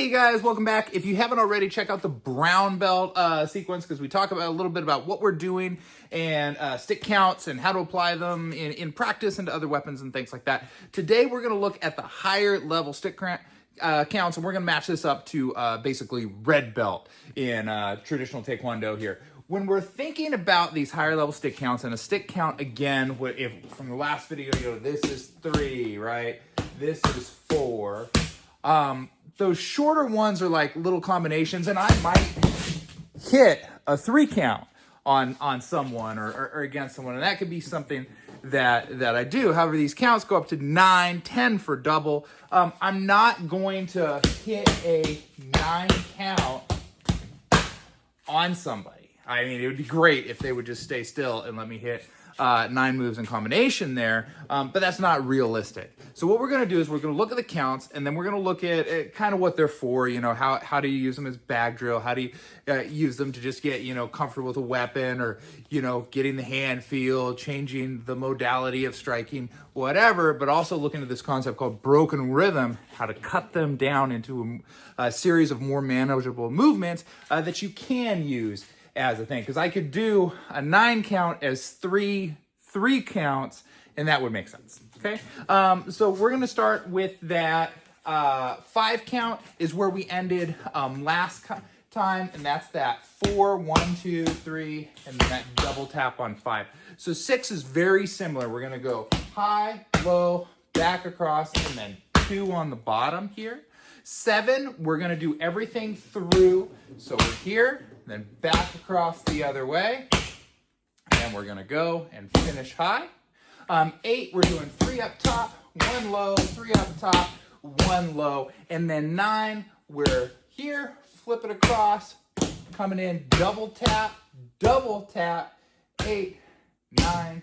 Hey guys, welcome back. If you haven't already, check out the brown belt sequence because we talk about a little bit about what we're doing and stick counts and how to apply them in practice and to other weapons and things like that. Today we're going to look at the higher level stick counts, and we're going to match this up to basically red belt in traditional Taekwondo here. When we're thinking about these higher level stick counts, and a stick count, again, if from the last video, you know, this is 3, right? This is 4. Those shorter ones are like little combinations, and I might hit a 3 count on someone or against someone, and that could be something that I do. However, these counts go up to 9, 10 for double. I'm not going to hit a 9 count on somebody. I mean, it would be great if they would just stay still and let me hit 9 moves in combination there, but that's not realistic. So what we're going to do is we're going to look at the counts, and then we're going to look at kind of what they're for. You know, how do you use them as bag drill? How do you use them to just get, you know, comfortable with a weapon, or, you know, getting the hand feel, changing the modality of striking, whatever, but also looking at this concept called broken rhythm, how to cut them down into a series of more manageable movements that you can use as a thing. Because I could do a 9 count as 3 counts, and that would make sense. Okay, so we're gonna start with that 5 count is where we ended last time, and that's that 4, 1, 2, 3, and then that double tap on 5. So 6 is very similar. We're gonna go high, low, back across, and then 2 on the bottom here. 7, we're gonna do everything through. So we're here, then back across the other way, and we're gonna go and finish high. 8, we're doing 3 up top, 1 low, 3 up top, 1 low, and then 9, we're here, flip it across, coming in, double tap, 8, 9,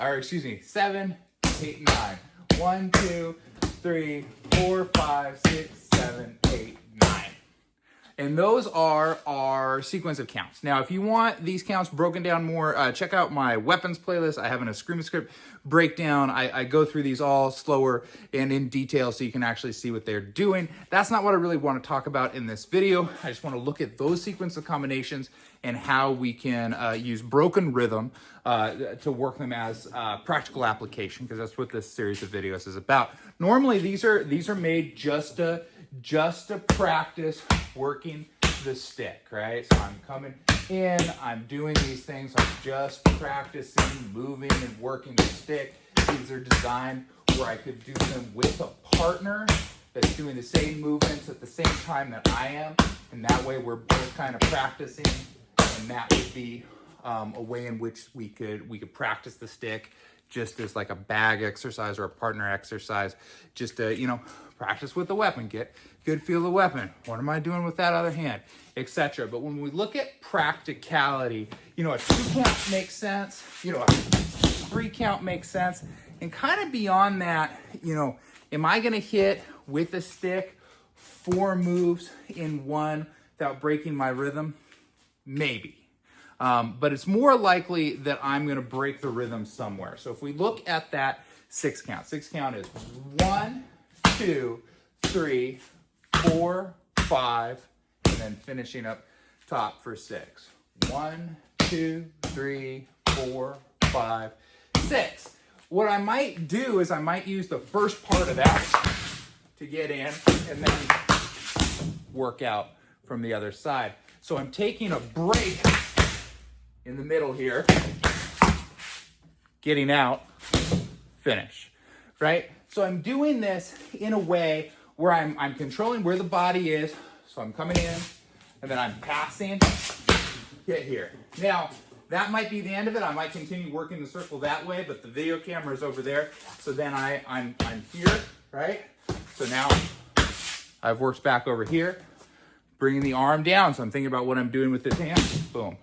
or excuse me, 7, 8, 9. 1, 2, 3, 4, 5, 6, 7, 8, 9. And those are our sequence of counts. Now, if you want these counts broken down more, check out my weapons playlist. I have an Escrima script breakdown. I go through these all slower and in detail so you can actually see what they're doing. That's not what I really want to talk about in this video. I just want to look at those sequence of combinations and how we can use broken rhythm to work them as practical application, because that's what this series of videos is about. Normally, these are made just to practice working the stick, right? So I'm coming in, I'm doing these things, I'm just practicing moving and working the stick. These are designed where I could do them with a partner that's doing the same movements at the same time that I am, and that way we're both kind of practicing, and that would be a way in which we could practice the stick just as like a bag exercise or a partner exercise, just to, you know, practice with the weapon, get good feel of the weapon. What am I doing with that other hand, etc. But when we look at practicality, you know, a 2 count makes sense, you know, a 3 count makes sense, and kind of beyond that, you know, am I going to hit with a stick 4 moves in one without breaking my rhythm? Maybe. But it's more likely that I'm going to break the rhythm somewhere. So if we look at that 6 count is 1, 2, 3, 4, 5, and then finishing up top for 6. 1, 2, 3, 4, 5, 6. What I might do is I might use the first part of that to get in and then work out from the other side. So I'm taking a break in the middle here, getting out, finish, right? So I'm doing this in a way where I'm controlling where the body is. So I'm coming in, and then I'm passing, get here. Now, that might be the end of it. I might continue working the circle that way, but the video camera is over there. So then I'm here, right? So now I've worked back over here, bringing the arm down. So I'm thinking about what I'm doing with this hand, boom.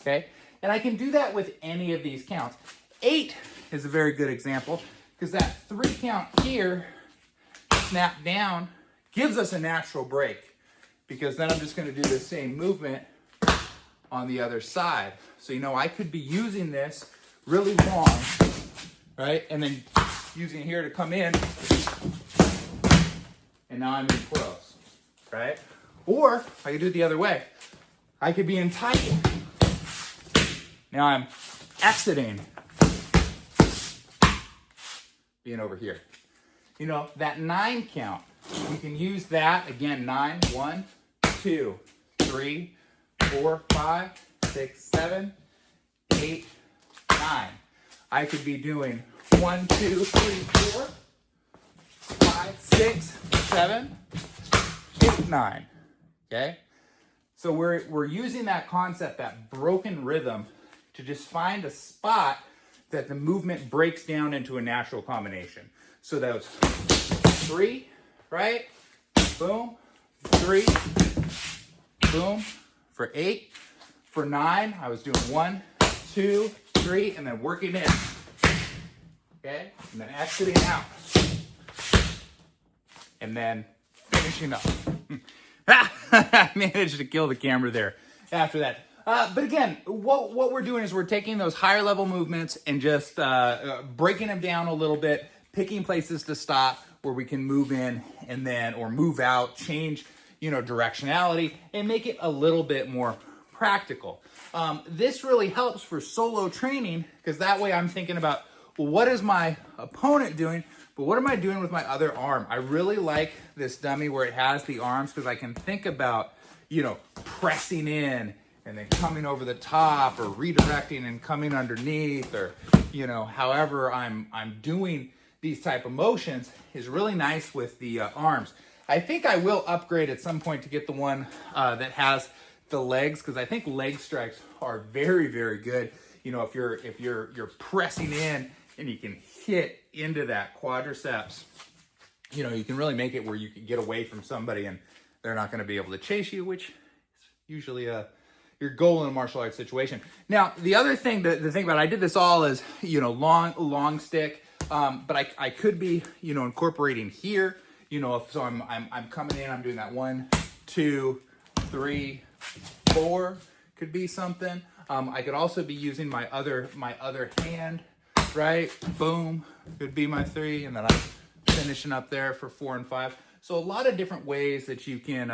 Okay, and I can do that with any of these counts. 8 is a very good example, because that 3 count here, snap down, gives us a natural break, because then I'm just going to do the same movement on the other side. So, you know, I could be using this really long, right, and then using here to come in, and now I'm in close. right? Or I could do it the other way. I could be in tight. Now I'm exiting, being over here. You know, that 9 count, you can use that, again, 9, 1, 2, 3, 4, 5, 6, 7, 8, 9. I could be doing 1, 2, 3, 4, 5, 6, 7, 8, 9. Okay? So we're using that concept, that broken rhythm, to just find a spot that the movement breaks down into a natural combination. So that was 3, right? Boom. 3, boom. For 8, for 9, I was doing 1, 2, 3, and then working in. Okay? And then exiting out. And then finishing up. I managed to kill the camera there after that. But again, what we're doing is we're taking those higher level movements and just breaking them down a little bit, picking places to stop where we can move in and then, or move out, change, directionality, and make it a little bit more practical. This really helps for solo training, because that way I'm thinking about, well, what is my opponent doing? But what am I doing with my other arm? I really like this dummy where it has the arms, because I can think about, pressing in and then coming over the top, or redirecting and coming underneath, or, however I'm doing these type of motions is really nice with the arms. I think I will upgrade at some point to get the one that has the legs, because I think leg strikes are very, very good. If you're pressing in and you can hit into that quadriceps, you can really make it where you can get away from somebody and they're not going to be able to chase you, which is usually your goal in a martial arts situation. Now, the other thing, the thing about, I did this all as, long stick, but I could be, incorporating here, so I'm coming in, I'm doing that 1, 2, 3, 4, could be something. I could also be using my other hand, right? Boom, could be my 3, and then I'm finishing up there for 4 and 5. So a lot of different ways that you can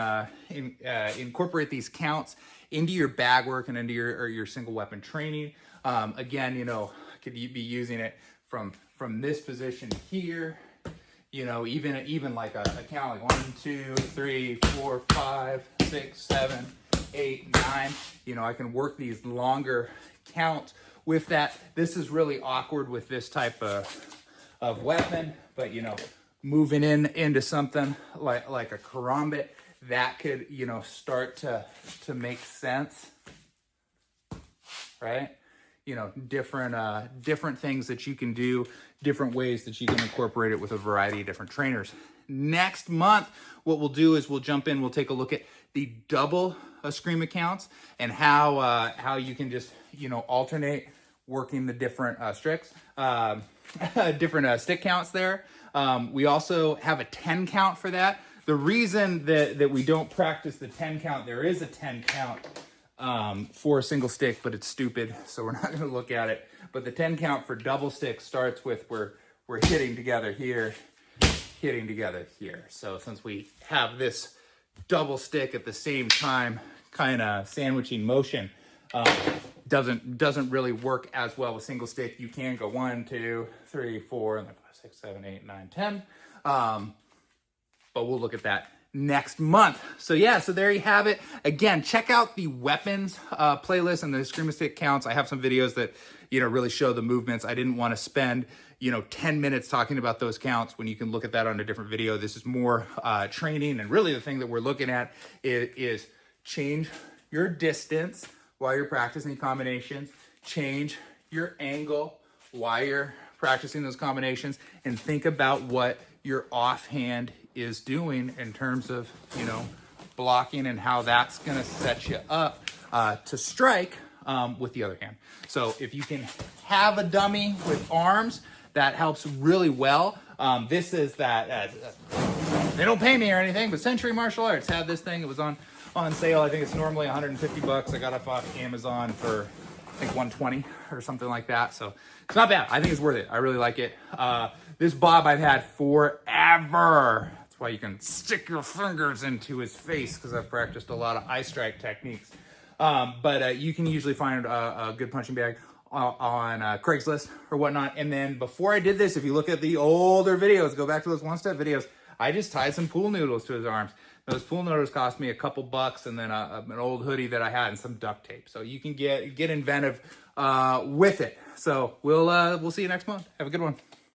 incorporate these counts into your bag work and into your single weapon training. Again, could you be using it from this position here, even like a count like 1, 2, 3, 4, 5, 6, 7, 8, 9. I can work these longer counts with that. This is really awkward with this type of weapon, but moving into something like a karambit, that could start to make sense, right? Different things that you can do, different ways that you can incorporate it with a variety of different trainers. Next month, what we'll do is we'll jump in, we'll take a look at the double Escrima counts and how you can just alternate working the different different stick counts there. We also have a 10 count for that. The reason that we don't practice the 10 count, there is a 10 count for a single stick, but it's stupid, so we're not going to look at it. But the 10 count for double stick starts with we're hitting together here, hitting together here. So since we have this double stick at the same time, kind of sandwiching motion, doesn't really work as well with single stick. You can go 1, 2, 3, 4, and then 5, 6, 7, 8, 9, 10. But we'll look at that next month. So yeah, so there you have it. Again, check out the weapons playlist and the Escrima stick counts. I have some videos that really show the movements. I didn't want to spend 10 minutes talking about those counts when you can look at that on a different video. This is more training, and really the thing that we're looking at is change your distance while you're practicing combinations, change your angle while you're practicing those combinations, and think about what your offhand is doing in terms of, blocking, and how that's going to set you up to strike with the other hand. So if you can have a dummy with arms, that helps really well. This is that, they don't pay me or anything, but Century Martial Arts had this thing. It was on sale. I think it's normally $150. I got it off Amazon for, I think, $120 or something like that. So it's not bad. I think it's worth it. I really like it. This bob I've had forever. That's That's why you can stick your fingers into his face, because I've practiced a lot of eye strike techniques. But you can usually find a good punching bag on Craigslist or whatnot. And then before I did this, if you look at the older videos, go back to those one-step videos, I just tied some pool noodles to his arms. Those pool noodles cost me a couple bucks, and then an old hoodie that I had and some duct tape. So you can get inventive with it. So we'll see you next month. Have a good one.